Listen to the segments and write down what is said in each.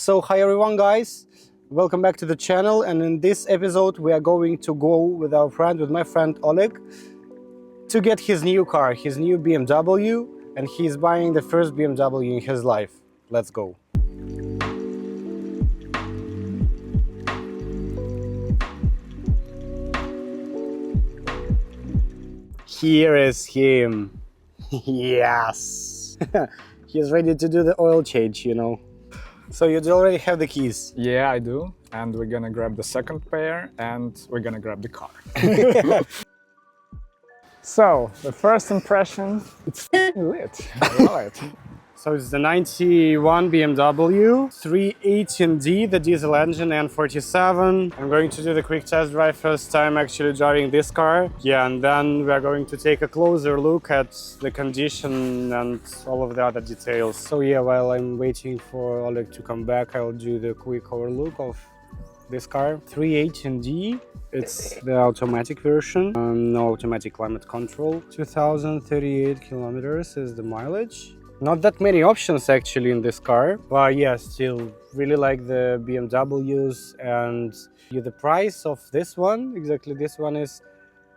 So hi everyone guys, welcome back to the channel, and in this episode we are going to go with my friend Oleg, to get his new car, his new BMW, and he's buying the first BMW in his life. Let's go. Here is him. Yes. He's ready to do the oil change, you know. So you already have the keys? Yeah, I do. And we're gonna grab the second pair and we're gonna grab the car. So, the first impression, it's lit. I love it. So it's the 91 BMW 318D, the diesel engine, and 47. I'm going to do the quick test drive, first time actually driving this car. Yeah, and then we are going to take a closer look at the condition and all of the other details. So yeah, while I'm waiting for Oleg to come back, I'll do the quick overlook of this car. 318D. It's the automatic version, no automatic climate control. 2038 kilometers is the mileage. Not that many options actually in this car, but yeah, still really like the BMWs. And the price of this one, exactly this one, is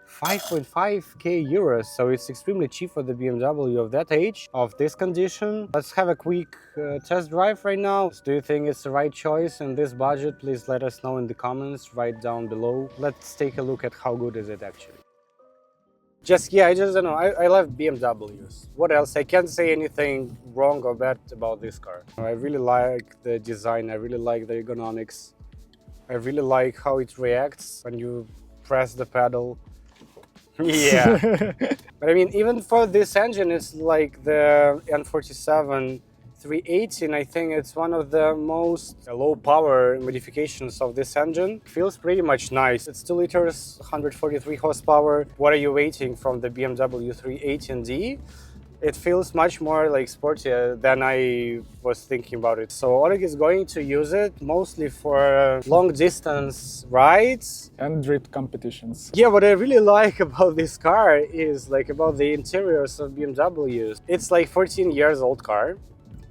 5.5k euros, so it's extremely cheap for the BMW of that age, of this condition. Let's have a quick test drive right now. Do you think it's the right choice in this budget? Please let us know in the comments right down below. Let's take a look at how good is it actually. I just don't know, I love BMWs. What else? I can't say anything wrong or bad about this car. I really like the design, I really like the ergonomics. I really like how it reacts when you press the pedal. Yeah. But I mean, even for this engine, it's like the N47 318. I think it's one of the most low power modifications of this engine. Feels pretty much nice. It's 2 liters, 143 horsepower. What are you waiting from the BMW 318D? It feels much more like sportier than I was thinking about it. So Oleg is going to use it mostly for long distance rides And drift competitions. Yeah, what I really like about this car is about the interiors of BMWs. It's like 14 years old car.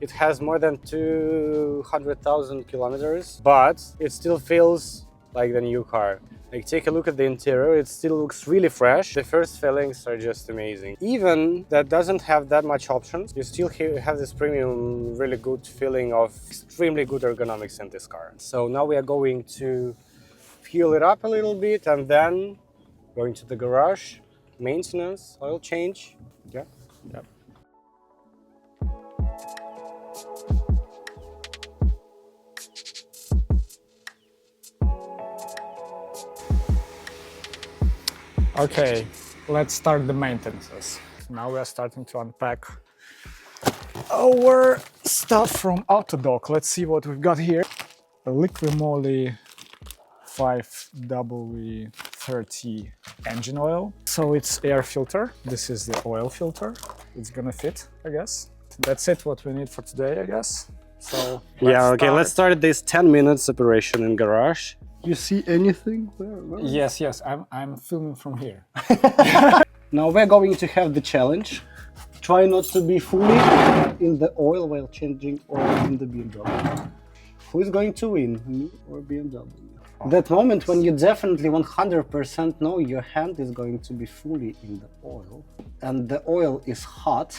It has more than 200,000 kilometers, but it still feels like the new car. Take a look at the interior, it still looks really fresh. The first feelings are just amazing. Even that doesn't have that much options, you still have this premium, really good feeling of extremely good ergonomics in this car. So now we are going to fuel it up a little bit and then going to the garage, maintenance, oil change. Yeah. Yep. Okay, let's start the maintenances. Now we are starting to unpack our stuff from Autodoc. Let's see what we've got here. A liquid moly 5W30 engine oil. So it's air filter. This is the oil filter. It's gonna fit, I guess. That's it, what we need for today, I guess. So let's start this 10 minutes operation in garage. You see anything there? No? Yes, I'm filming from here. Now we're going to have the challenge. Try not to be fully in the oil while changing oil in the BMW. Who is going to win, me or BMW? That moment when you definitely 100% know your hand is going to be fully in the oil and the oil is hot.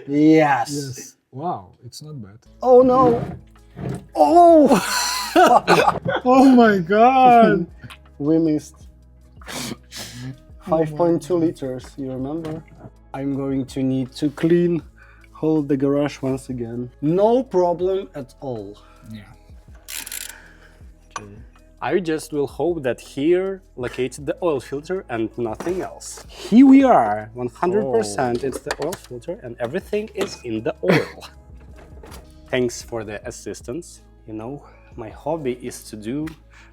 Yes. Wow, it's not bad. Oh no! Oh! Oh my god! We missed 5.2 liters, you remember? I'm going to need to hold the garage once again. No problem at all. Yeah. Okay. I just will hope that here located the oil filter and nothing else. Here we are, 100%. It's the oil filter and everything is in the oil. Thanks for the assistance. You know, my hobby is to do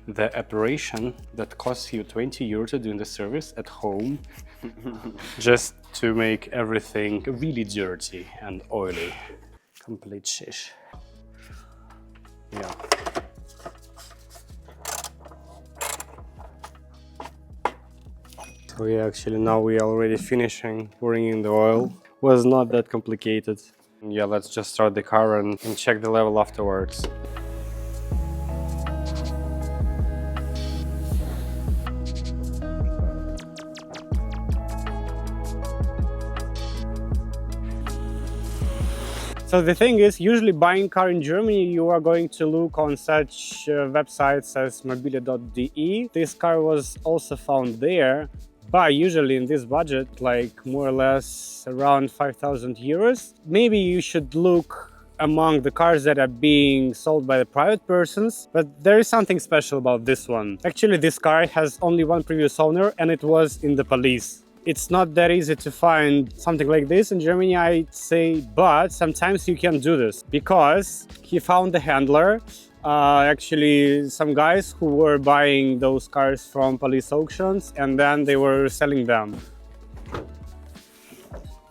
the operation that costs you 20 euro to do in the service at home, just to make everything really dirty and oily. Complete shish. Yeah. So yeah, actually now we are already finishing pouring in the oil. Was not that complicated. Yeah, let's just start the car and check the level afterwards. So the thing is, usually buying car in Germany, you are going to look on such websites as mobile.de. This car was also found there, but usually in this budget, like more or less around 5,000 euros. Maybe you should look among the cars that are being sold by the private persons, but there is something special about this one. Actually, this car has only one previous owner, and it was in the police. It's not that easy to find something like this in Germany, I'd say, but sometimes you can do this because he found the handler. Actually, some guys who were buying those cars from police auctions and then they were selling them.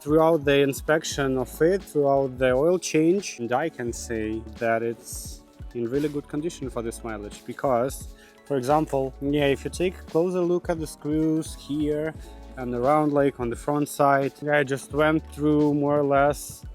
Throughout the inspection of it, throughout the oil change, and I can say that it's in really good condition for this mileage because, for example, if you take a closer look at the screws here and around, like on the front side, I just went through more or less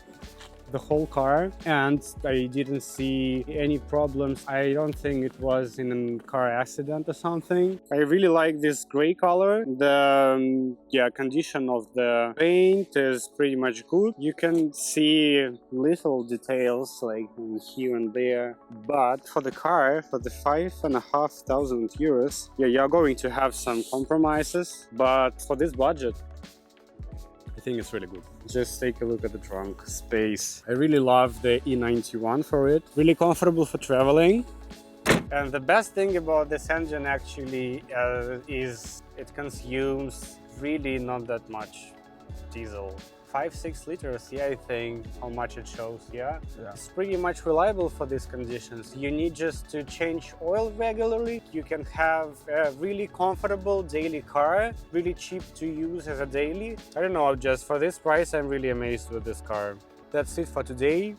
the whole car and I didn't see any problems. I don't think it was in a car accident or something. I really like this gray color. The condition of the paint is pretty much good. You can see little details like here and there, but for the car, for the 5,500 euros, you're going to have some compromises, but for this budget, I think it's really good. Just take a look at the trunk space. I really love the E91 for it. Really comfortable for traveling. And the best thing about this engine actually is it consumes really not that much diesel. 5-6 liters, I think, how much it shows, It's pretty much reliable for these conditions. You need just to change oil regularly. You can have a really comfortable daily car, really cheap to use as a daily. I don't know, just for this price, I'm really amazed with this car. That's it for today.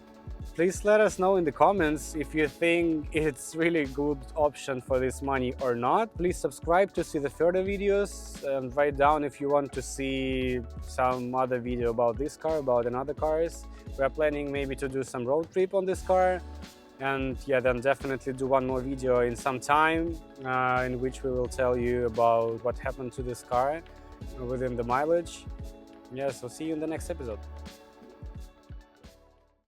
Please let us know in the comments if you think it's really a good option for this money or not. Please subscribe to see the further videos and write down if you want to see some other video about this car, about another cars. We are planning maybe to do some road trip on this car, and then definitely do one more video in some time in which we will tell you about what happened to this car within the mileage. So see you in the next episode.